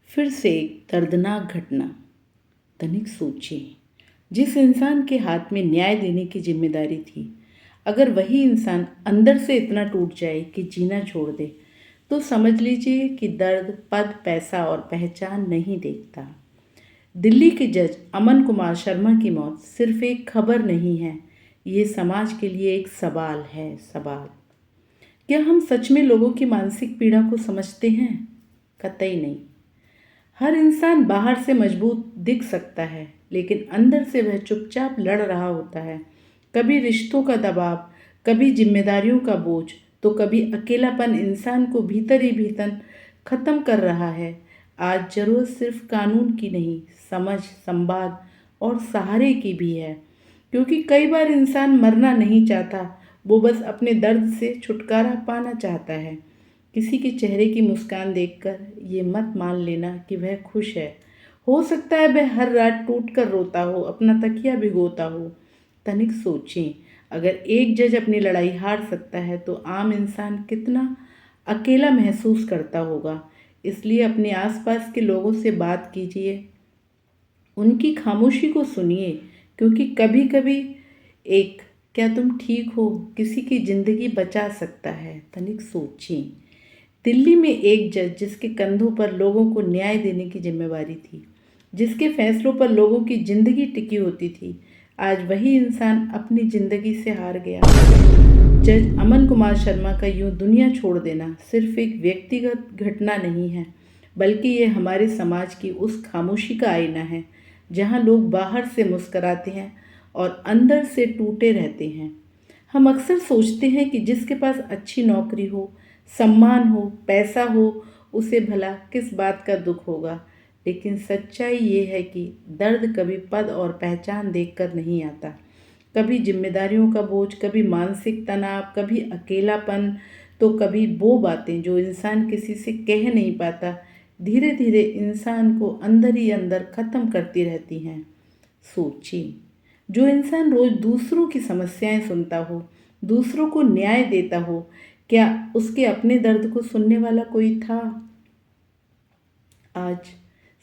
फिर से एक दर्दनाक घटना। तनिक सोचिए, जिस इंसान के हाथ में न्याय देने की जिम्मेदारी थी, अगर वही इंसान अंदर से इतना टूट जाए कि जीना छोड़ दे, तो समझ लीजिए कि दर्द पद, पैसा और पहचान नहीं देखता। दिल्ली के जज अमन कुमार शर्मा की मौत सिर्फ एक खबर नहीं है, ये समाज के लिए एक सवाल है। सवाल, क्या हम सच में लोगों की मानसिक पीड़ा को समझते हैं? कतई नहीं। हर इंसान बाहर से मजबूत दिख सकता है, लेकिन अंदर से वह चुपचाप लड़ रहा होता है। कभी रिश्तों का दबाव, कभी जिम्मेदारियों का बोझ, तो कभी अकेलापन इंसान को भीतर ही भीतर खत्म कर रहा है। आज जरूरत सिर्फ कानून की नहीं, समझ, संवाद और सहारे की भी है। क्योंकि कई बार इंसान मरना नहीं चाहता, वो बस अपने दर्द से छुटकारा पाना चाहता है। किसी के चेहरे की मुस्कान देखकर ये मत मान लेना कि वह खुश है। हो सकता है वह हर रात टूट कर रोता हो, अपना तकिया भिगोता हो। तनिक सोचें, अगर एक जज अपनी लड़ाई हार सकता है तो आम इंसान कितना अकेला महसूस करता होगा। इसलिए अपने आसपास के लोगों से बात कीजिए, उनकी खामोशी को सुनिए, क्योंकि कभी कभी एक "क्या तुम ठीक हो" किसी की जिंदगी बचा सकता है। तनिक सोचिए, दिल्ली में एक जज जिसके कंधों पर लोगों को न्याय देने की जिम्मेवारी थी, जिसके फैसलों पर लोगों की जिंदगी टिकी होती थी, आज वही इंसान अपनी जिंदगी से हार गया। जज अमन कुमार शर्मा का यूं दुनिया छोड़ देना सिर्फ एक व्यक्तिगत घटना नहीं है, बल्कि ये हमारे समाज की उस खामोशी का आईना है जहां लोग बाहर से मुस्कराते हैं और अंदर से टूटे रहते हैं। हम अक्सर सोचते हैं कि जिसके पास अच्छी नौकरी हो, सम्मान हो, पैसा हो, उसे भला किस बात का दुख होगा। लेकिन सच्चाई ये है कि दर्द कभी पद और पहचान देखकर नहीं आता। कभी जिम्मेदारियों का बोझ, कभी मानसिक तनाव, कभी अकेलापन, तो कभी वो बातें जो इंसान किसी से कह नहीं पाता, धीरे धीरे इंसान को अंदर ही अंदर ख़त्म करती रहती हैं। सोचिए, जो इंसान रोज दूसरों की समस्याएं सुनता हो, दूसरों को न्याय देता हो, क्या उसके अपने दर्द को सुनने वाला कोई था? आज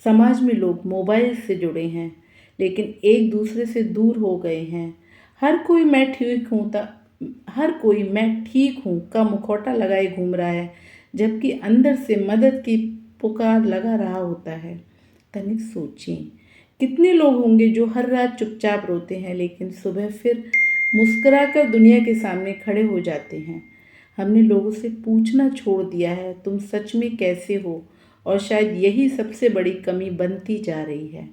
समाज में लोग मोबाइल से जुड़े हैं, लेकिन एक दूसरे से दूर हो गए हैं। हर कोई मैं ठीक हूँ का मुखौटा लगाए घूम रहा है, जबकि अंदर से मदद की पुकार लगा रहा होता है। तनिक सोचिए, कितने लोग होंगे जो हर रात चुपचाप रोते हैं, लेकिन सुबह फिर मुस्कुराकर दुनिया के सामने खड़े हो जाते हैं। हमने लोगों से पूछना छोड़ दिया है, तुम सच में कैसे हो? और शायद यही सबसे बड़ी कमी बनती जा रही है।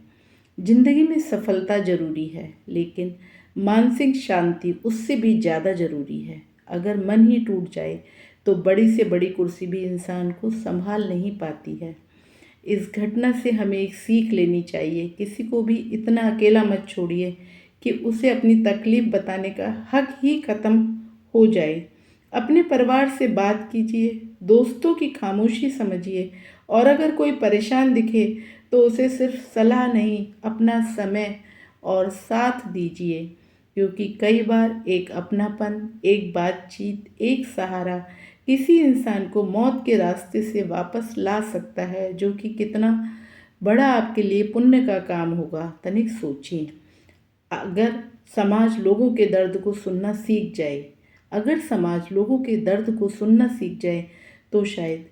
जिंदगी में सफलता जरूरी है, लेकिन मानसिक शांति उससे भी ज़्यादा जरूरी है। अगर मन ही टूट जाए तो बड़ी से बड़ी कुर्सी भी इंसान को संभाल नहीं पाती है। इस घटना से हमें एक सीख लेनी चाहिए, किसी को भी इतना अकेला मत छोड़िए कि उसे अपनी तकलीफ बताने का हक ही खत्म हो जाए। अपने परिवार से बात कीजिए, दोस्तों की खामोशी समझिए, और अगर कोई परेशान दिखे तो उसे सिर्फ सलाह नहीं, अपना समय और साथ दीजिए। क्योंकि कई बार एक अपनापन, एक बातचीत, एक सहारा किसी इंसान को मौत के रास्ते से वापस ला सकता है, जो कि कितना बड़ा आपके लिए पुण्य का काम होगा। तनिक सोचिए, अगर समाज लोगों के दर्द को सुनना सीख जाए अगर समाज लोगों के दर्द को सुनना सीख जाए तो शायद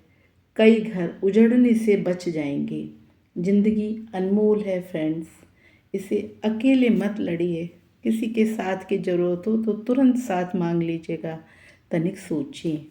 कई घर उजड़ने से बच जाएंगे। जिंदगी अनमोल है फ्रेंड्स, इसे अकेले मत लड़िए। किसी के साथ की ज़रूरत हो तो तुरंत साथ मांग लीजिएगा। तनिक सोचिए।